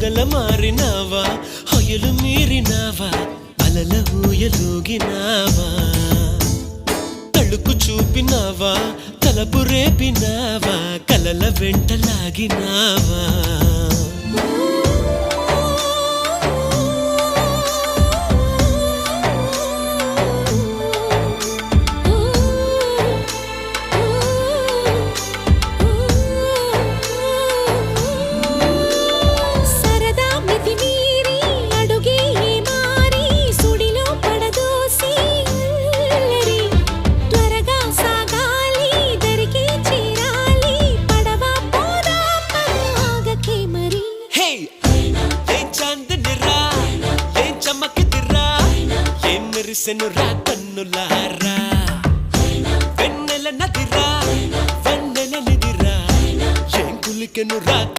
మొదల మారినావా హొయలు మీరినావా అలల ఊయలూగినావా తళుకు చూపినావా తలపు రేపినావా కలల వెంటలాగినావా మెరిసెనురా కన్నులారా వెన్నెల నదిరా వెన్నెల నిదిరా ఏం కులికెనురా